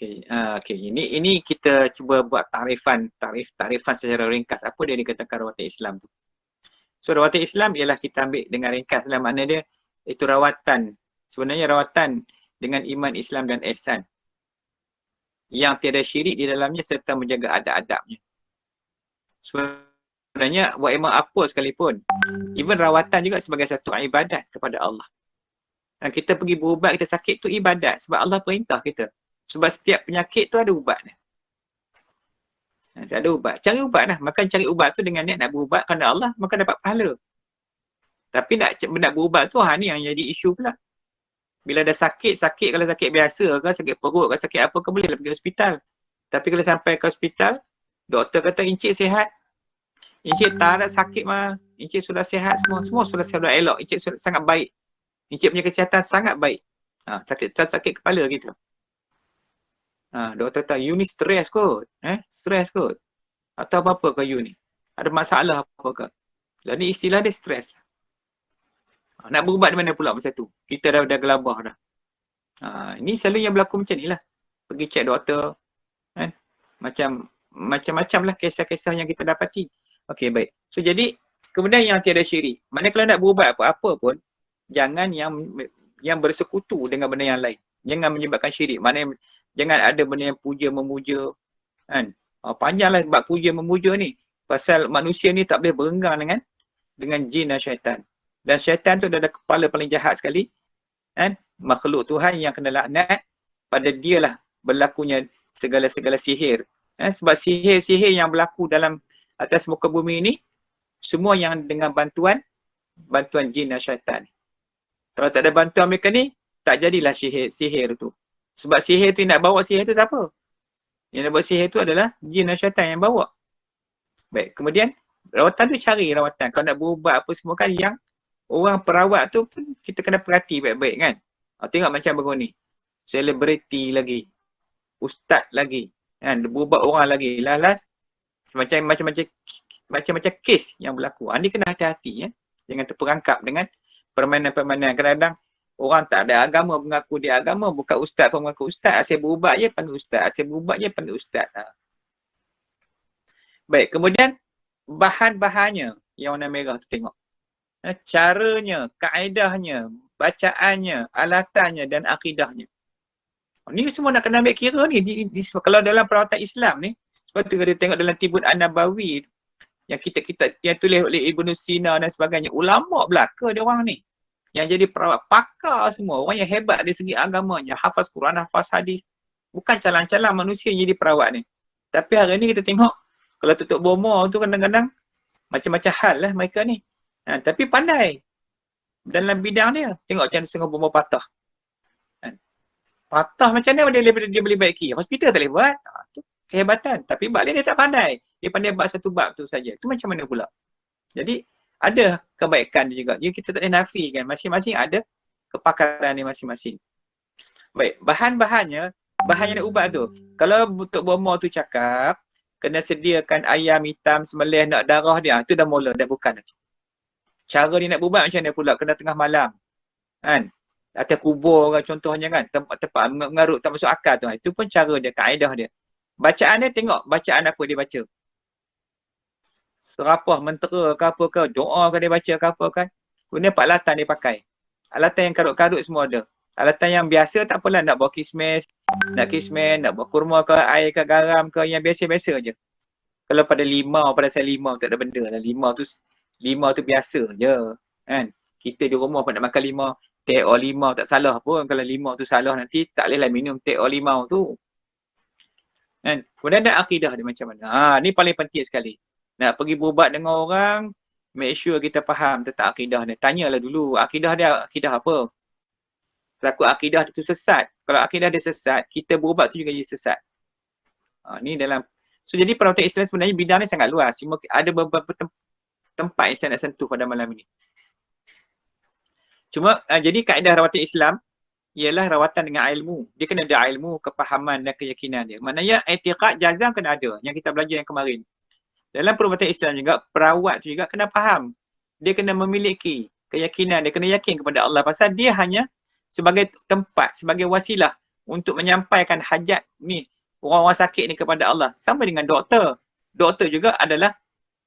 Okey. Ini kita cuba buat tarifan secara ringkas. Apa dia dikatakan rawatan Islam tu? So rawatan Islam ialah kita ambil dengan ringkas dalam makna dia itu rawatan. Sebenarnya rawatan dengan iman, Islam dan ihsan. Yang tiada syirik di dalamnya serta menjaga adab-adabnya. Sebenarnya buat iman apa sekalipun, even rawatan juga sebagai satu ibadat kepada Allah. Dan kita pergi berubat, kita sakit tu ibadat sebab Allah perintah kita. Sebab setiap penyakit tu ada ubat dia. Ada ubat. Cari ubat lah. Makan cari ubat tu dengan niat nak berubat kerana Allah, maka dapat pahala. Tapi nak berubat tu, ni yang jadi isu pula. Bila dah sakit kalau sakit biasa ke, sakit perut ke, sakit apa ke, boleh lah pergi hospital. Tapi kalau sampai ke hospital, doktor kata encik sihat. Encik tak ada sakit mah. Encik sudah sihat semua sudah elok. Encik sudah sangat baik. Encik punya kesihatan sangat baik. Sakit kepala kita. Doktor kata, you ni stres kot. Stres kot. Atau apa-apa ke you ni? Ada masalah apa ke? Lah ni istilah dia stres. Nak berubat di mana pula masa tu? Kita dah gelabah dah. Ini selalu yang berlaku macam ni lah. Pergi cek doktor. Macam-macam lah kisah-kisah yang kita dapati. Okey, baik. So, jadi, kemudian yang tiada syirik. Mana kalau nak berubat apa-apa pun, jangan yang bersekutu dengan benda yang lain. Jangan menyebabkan syirik. Maknanya, jangan ada benda yang puja-memuja. Panjanglah bab puja-memuja ni. Pasal manusia ni tak boleh berenggang dengan jin dan syaitan. Dan syaitan tu dah ada kepala paling jahat sekali. Makhluk Tuhan yang kena laknat, pada dialah berlakunya segala-segala sihir. Sebab sihir-sihir yang berlaku dalam atas muka bumi ini, semua yang dengan bantuan jin dan syaitan. Kalau tak ada bantuan mereka ni, tak jadilah sihir tu. Sebab sihir tu, nak bawa sihir tu siapa? Yang nak buat sihir tu adalah jin dan syaitan yang bawa. Baik, kemudian rawatan tu cari rawatan. Kalau nak berubat apa semua kan, yang orang perawat tu pun kita kena perhati baik-baik kan. Tengok macam baru ni. Selebriti lagi. Ustaz lagi. Berubat orang lagi. Last macam-macam kes yang berlaku. Ni kena hati-hati ya. Jangan terperangkap dengan permainan-permainan. Kadang-kadang orang tak ada agama mengaku dia agama, bukan ustaz pun mengaku ustaz. Asyik berubat je panggil ustaz. Asyik berubat je panggil ustaz. Baik, kemudian bahan-bahannya yang warna merah tu tengok. Caranya, kaedahnya, bacaannya, alatannya dan akidahnya. Ni semua nak kena ambil kira ni. Kalau dalam perawatan Islam ni, sebab tu kita tengok dalam Tibun An-Nabawi yang kita yang tulis oleh Ibnu Sina dan sebagainya. Ulama belaka dia orang ni. Yang jadi perawat, pakar semua. Orang yang hebat dari segi agamanya. Hafaz Quran, hafaz hadis. Bukan calang-calang manusia yang jadi perawat ni. Tapi hari ni kita tengok, kalau tutup bomo tu kadang-kadang macam-macam hal lah mereka ni. Tapi pandai dalam bidang dia. Tengok macam setengah bomo patah. Patah macam mana dia boleh baiki? Hospital tak boleh buat. Tu kehebatan. Tapi balik dia tak pandai. Dia pandai buat satu bab tu saja. Tu macam mana pula? Jadi ada kebaikan dia juga. Jadi kita tak boleh nafikan. Masing-masing ada kepakaran dia masing-masing. Baik, bahan-bahannya, bahan yang nak ubat tu. Kalau untuk bomo tu cakap, kena sediakan ayam hitam, sembelih, nak darah dia. Itu dah mula, dah bukan. Cara dia nak berubat macam mana pula? Kena tengah malam. Atas kubur contohnya kan. Tempat mengarut tak masuk akal tu. Itu pun cara dia, kaedah dia. Bacaan dia tengok, bacaan apa dia baca. Serapah, mentera ke apa ke, doa ke dia baca ke apa kan. Kemudian pak alatan dia pakai. Alatan yang karut-karut semua ada. Alatan yang biasa tak apalah, nak bawa kismis, nak bawa kurma ke, air ke, garam ke, yang biasa-biasa je. Kalau pada saya limau tak ada benda lah. Limau tu biasa je. Kan? Kita di rumah pun nak makan limau, teh or limau tak salah pun. Kalau limau tu salah nanti tak bolehlah minum teh or limau tu. Kan? Kemudian ada akidah dia macam mana. Ni paling penting sekali. Nak pergi berubat dengan orang, make sure kita faham tentang akidah dia. Tanyalah dulu, akidah dia akidah apa? Takut akidah dia tu sesat. Kalau akidah dia sesat, kita berubat tu juga jadi sesat. Ni dalam. So jadi perawatan Islam sebenarnya bidang ni sangat luas. Cuma ada beberapa tempat yang saya nak sentuh pada malam ini. Cuma jadi kaedah rawatan Islam ialah rawatan dengan ilmu. Dia kena ada ilmu, kepahaman dan keyakinan dia. Maknanya i'tiqad, jazam kena ada. Yang kita belajar yang kemarin. Dalam perubatan Islam juga, perawat tu juga kena faham. Dia kena memiliki keyakinan, dia kena yakin kepada Allah. Pasal dia hanya sebagai tempat, sebagai wasilah untuk menyampaikan hajat ni orang-orang sakit ni kepada Allah. Sama dengan doktor. Doktor juga adalah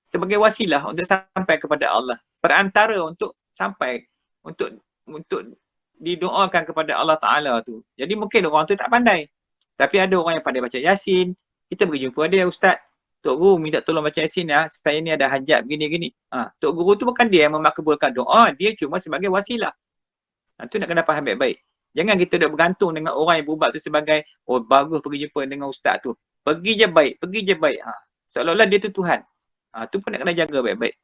sebagai wasilah untuk sampai kepada Allah. Perantara untuk sampai untuk didoakan kepada Allah Ta'ala tu. Jadi mungkin orang tu tak pandai. Tapi ada orang yang pandai baca Yasin. Kita pergi jumpa dia, Ustaz. Tok Guru minta tolong baca Yasin ya. Saya ni ada hajat begini-gini. Tok Guru tu bukan dia yang memakbulkan doa. Dia cuma sebagai wasilah. Tu nak kena faham baik-baik. Jangan kita dah bergantung dengan orang yang berubat tu sebagai, oh bagus pergi jumpa dengan Ustaz tu. Pergi je baik. Seolah-olah dia tu Tuhan. Tu pun nak kena jaga baik-baik.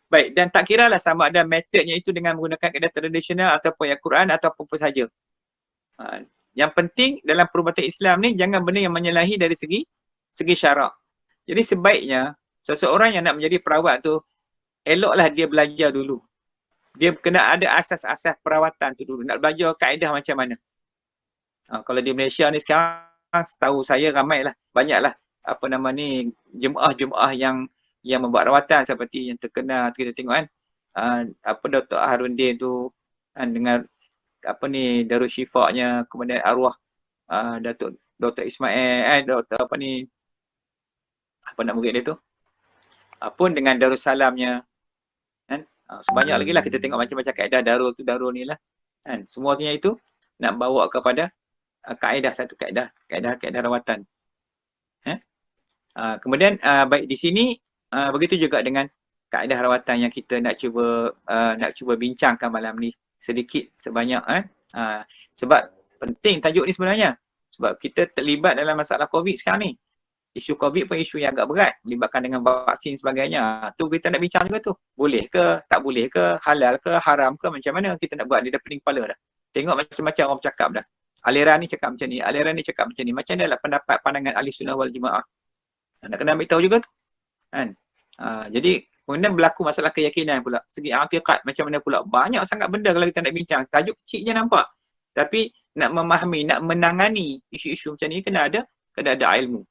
Baik, dan tak kira lah sama ada metodnya itu dengan menggunakan kaedah tradisional ataupun yang Quran ataupun apa saja. Yang penting dalam perubatan Islam ni jangan benda yang menyalahi dari segi syarak. Jadi sebaiknya seseorang yang nak menjadi perawat tu eloklah dia belajar dulu. Dia kena ada asas-asas perawatan tu dulu. Nak belajar kaedah macam mana. Kalau di Malaysia ni sekarang setahu saya ramailah, banyaklah apa nama ni jemaah-jemaah yang membuat rawatan seperti yang terkenal kita tengok kan. Apa Dr. Harundin tu dengan apa ni Darul Shifa'nya, kemudian arwah Dr. Ismail Dr. apa ni apa nak murid dia tu. Pun dengan Darussalamnya kan. Sebanyak lagi lah kita tengok macam-macam kaedah darul ni lah kan. Semuanya itu nak bawa kepada kaedah satu kaedah rawatan. Kemudian baik di sini begitu juga dengan kaedah rawatan yang kita nak cuba bincangkan malam ni sedikit sebanyak sebab penting tajuk ni sebenarnya, sebab kita terlibat dalam masalah COVID sekarang ni. Isu COVID pun isu yang agak berat, melibatkan dengan vaksin sebagainya. Tu kita nak bincang juga tu. Boleh ke, tak boleh ke, halal ke, haram ke, macam mana kita nak buat, dia dah pening kepala dah. Tengok macam-macam orang bercakap dah. Aliran ni cakap macam ni, aliran ni cakap macam ni. Macam mana lah pendapat pandangan ahli sunnah wal jemaah. Nak kena ambil tahu juga tu. Kan? Jadi kemudian berlaku masalah keyakinan pula. Segi i'tiqad macam mana pula. Banyak sangat benda kalau kita nak bincang. Tajuk kecil je nampak. Tapi nak memahami, nak menangani isu-isu macam ni kena ada ilmu.